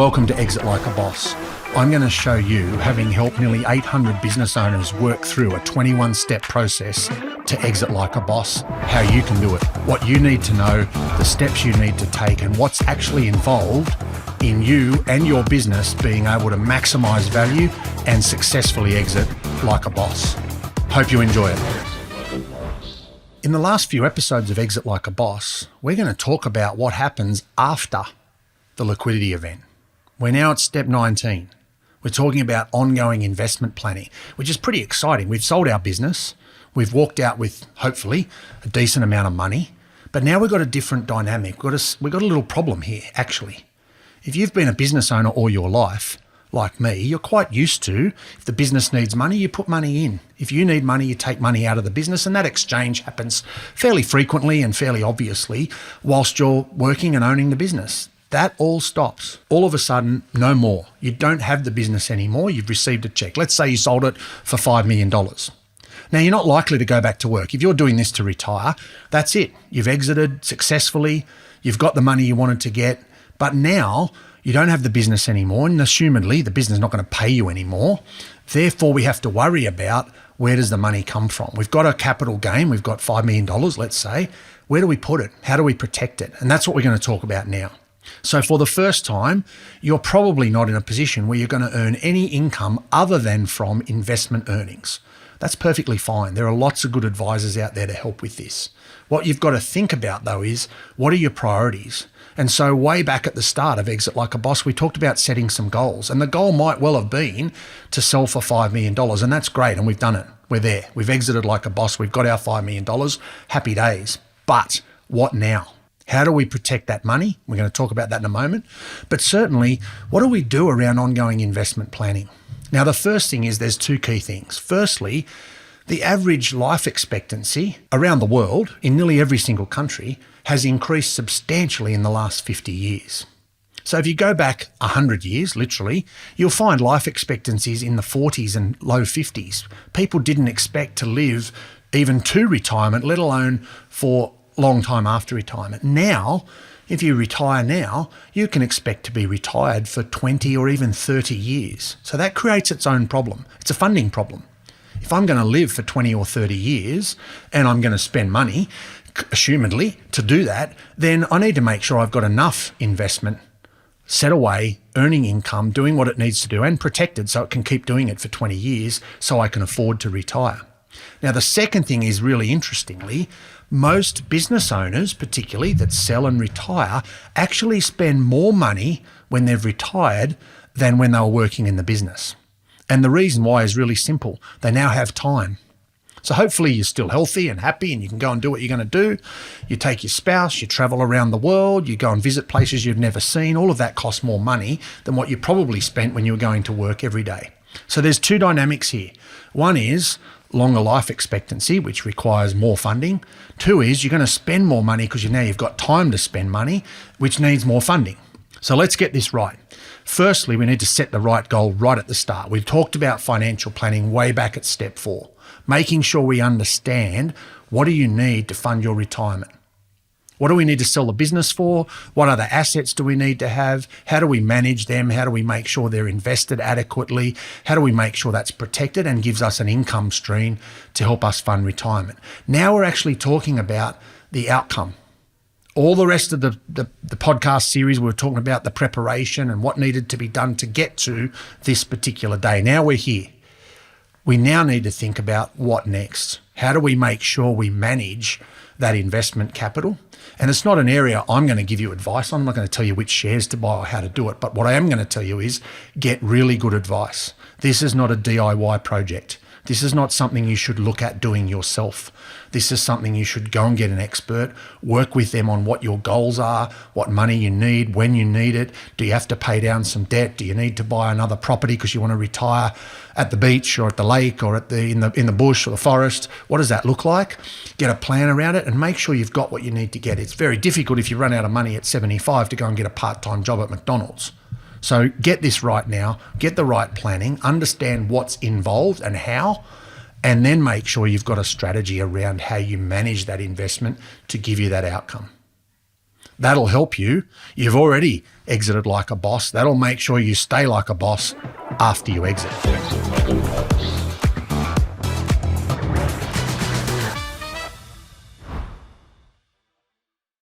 Welcome to Exit Like a Boss. I'm going to show you, having helped nearly 800 business owners work through a 21-step process to exit like a boss, how you can do it, what you need to know, the steps you need to take, and what's actually involved in you and your business being able to maximize value and successfully exit like a boss. Hope you enjoy it. In the last few episodes of Exit Like a Boss, we're going to talk about what happens after the liquidity event. We're now at step 19. We're talking about ongoing investment planning, which is pretty exciting. We've sold our business. We've walked out with, hopefully, a decent amount of money. But now we've got a different dynamic. We've got a little problem here, actually. If you've been a business owner all your life, like me, you're quite used to, if the business needs money, you put money in. If you need money, you take money out of the business, and that exchange happens fairly frequently and fairly obviously whilst you're working and owning the business. That all stops. All of a sudden, no more. You don't have the business anymore. You've received a check. Let's say you sold it for $5 million. Now, you're not likely to go back to work. If you're doing this to retire, that's it. You've exited successfully. You've got the money you wanted to get. But now you don't have the business anymore, and assumedly the business is not going to pay you anymore. Therefore, we have to worry about where does the money come from. We've got a capital gain. We've got $5 million, let's say. Where do we put it? How do we protect it? And that's what we're going to talk about now. So for the first time, you're probably not in a position where you're going to earn any income other than from investment earnings. That's perfectly fine. There are lots of good advisors out there to help with this. What you've got to think about, though, is what are your priorities? And so way back at the start of Exit Like a Boss, we talked about setting some goals. And the goal might well have been to sell for $5 million. And that's great. And we've done it. We're there. We've exited like a boss. We've got our $5 million. Happy days. But what now? How do we protect that money? We're going to talk about that in a moment. But certainly, what do we do around ongoing investment planning? Now, the first thing is there's two key things. Firstly, the average life expectancy around the world in nearly every single country has increased substantially in the last 50 years. So if you go back 100 years, literally, you'll find life expectancies in the 40s and low 50s. People didn't expect to live even to retirement, let alone for long time after retirement. Now, if you retire now, you can expect to be retired for 20 or even 30 years. So that creates its own problem. It's a funding problem. If I'm going to live for 20 or 30 years and I'm going to spend money, assumedly, to do that, then I need to make sure I've got enough investment set away, earning income, doing what it needs to do, and protected so it can keep doing it for 20 years so I can afford to retire. Now, the second thing is really interestingly, most business owners, particularly that sell and retire, actually spend more money when they've retired than when they were working in the business. And the reason why is really simple. They now have time. So hopefully you're still healthy and happy and you can go and do what you're going to do. You take your spouse, you travel around the world, you go and visit places you've never seen. All of that costs more money than what you probably spent when you were going to work every day. So there's two dynamics here. One is longer life expectancy, which requires more funding. Two is you're going to spend more money because now you've got time to spend money, which needs more funding. So let's get this right. Firstly, we need to set the right goal right at the start. We've talked about financial planning way back at step 4, making sure we understand what do you need to fund your retirement. What do we need to sell the business for? What other assets do we need to have? How do we manage them? How do we make sure they're invested adequately? How do we make sure that's protected and gives us an income stream to help us fund retirement? Now we're actually talking about the outcome. All the rest of the podcast series, we were talking about the preparation and what needed to be done to get to this particular day. Now we're here. We now need to think about what next. How do we make sure we manage that investment capital? And it's not an area I'm going to give you advice on. I'm not going to tell you which shares to buy or how to do it. But what I am going to tell you is get really good advice. This is not a DIY project. This is not something you should look at doing yourself. This is something you should go and get an expert, work with them on what your goals are, what money you need, when you need it. Do you have to pay down some debt? Do you need to buy another property because you want to retire at the beach or at the lake or in the bush or the forest? What does that look like? Get a plan around it and make sure you've got what you need to get. It's very difficult if you run out of money at 75 to go and get a part-time job at McDonald's. So get this right now, get the right planning, understand what's involved and how, and then make sure you've got a strategy around how you manage that investment to give you that outcome. That'll help you. You've already exited like a boss. That'll make sure you stay like a boss after you exit.